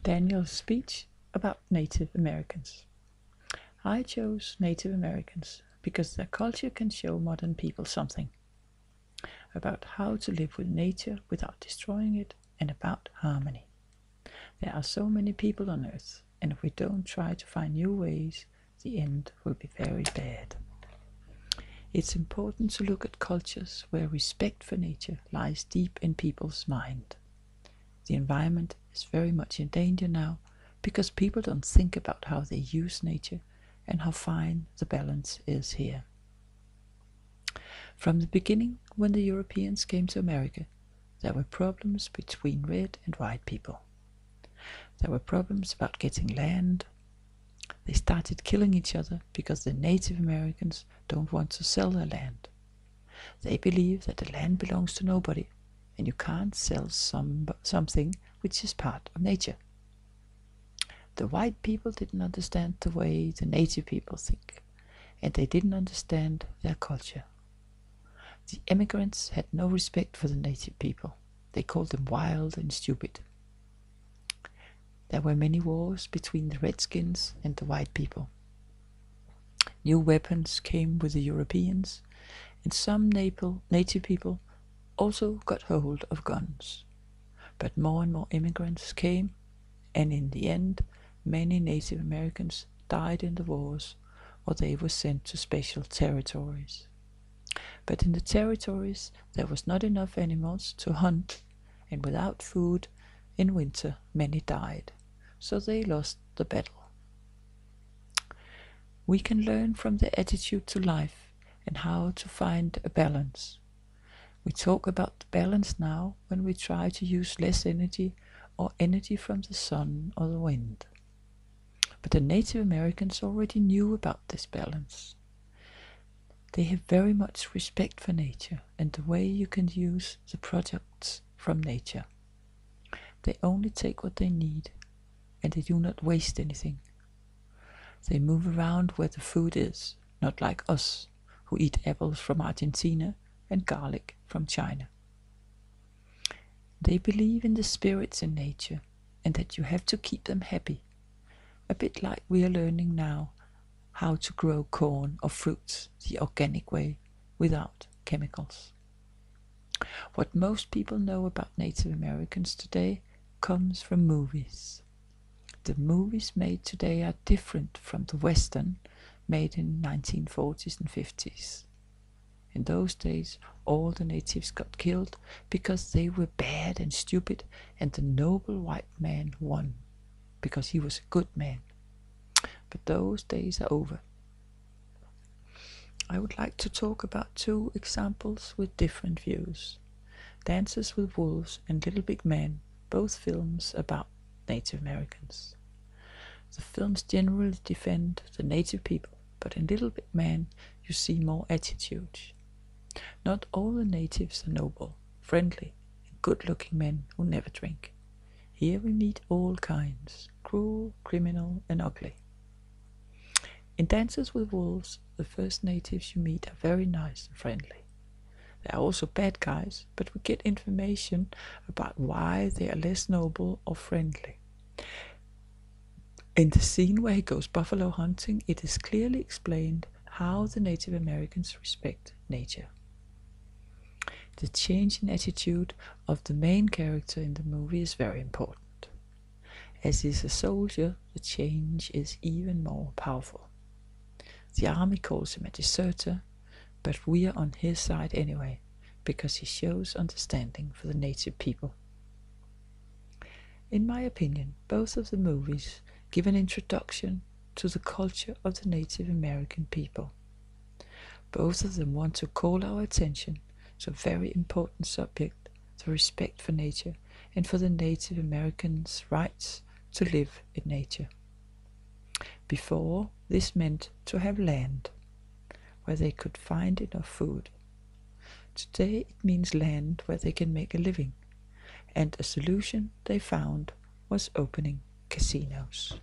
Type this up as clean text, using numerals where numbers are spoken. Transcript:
Daniel's speech about Native Americans. I chose Native Americans because their culture can show modern people something about how to live with nature without destroying it and about harmony. There are so many people on Earth, and if we don't try to find new ways, the end will be very bad. It's important to look at cultures where respect for nature lies deep in people's mind. The environment is very much in danger now because people don't think about how they use nature and how fine the balance is here. From the beginning, when the Europeans came to America, there were problems between red and white people. There were problems about getting land. They started killing each other because the Native Americans don't want to sell their land. They believe that the land belongs to nobody, and you can't sell something which is part of nature. The white people didn't understand the way the native people think, and they didn't understand their culture. The immigrants had no respect for the native people. They called them wild and stupid. There were many wars between the redskins and the white people. New weapons came with the Europeans, and some native people also got hold of guns. But more and more immigrants came, and in the end, many Native Americans died in the wars, or they were sent to special territories. But in the territories, there was not enough animals to hunt, and without food, in winter, many died, so they lost the battle. We can learn from their attitude to life and how to find a balance. We talk about the balance now when we try to use less energy or energy from the sun or the wind. But the Native Americans already knew about this balance. They have very much respect for nature and the way you can use the products from nature. They only take what they need, and they do not waste anything. They move around where the food is, not like us, who eat apples from Argentina and garlic from China. They believe in the spirits in nature, and that you have to keep them happy, a bit like we are learning now how to grow corn or fruits the organic way, without chemicals. What most people know about Native Americans today comes from movies. The movies made today are different from the Western made in 1940s and 50s. In those days, all the natives got killed because they were bad and stupid, and the noble white man won because he was a good man. But those days are over. I would like to talk about two examples with different views. Dances with Wolves and Little Big Man, both films about Native Americans. The films generally defend the native people, but in Little Big Man you see more attitude. Not all the natives are noble, friendly, and good-looking men who never drink. Here we meet all kinds, cruel, criminal, and ugly. In Dances with Wolves, the first natives you meet are very nice and friendly. There are also bad guys, but we get information about why they are less noble or friendly. In the scene where he goes buffalo hunting, it is clearly explained how the Native Americans respect nature. The change in attitude of the main character in the movie is very important. As he is a soldier, the change is even more powerful. The army calls him a deserter, but we are on his side anyway, because he shows understanding for the native people. In my opinion, both of the movies give an introduction to the culture of the Native American people. Both of them want to call our attention to a very important subject, the respect for nature and for the Native Americans' rights to live in nature. Before, this meant to have land, where they could find enough food. Today it means land where they can make a living, and a solution they found was opening casinos.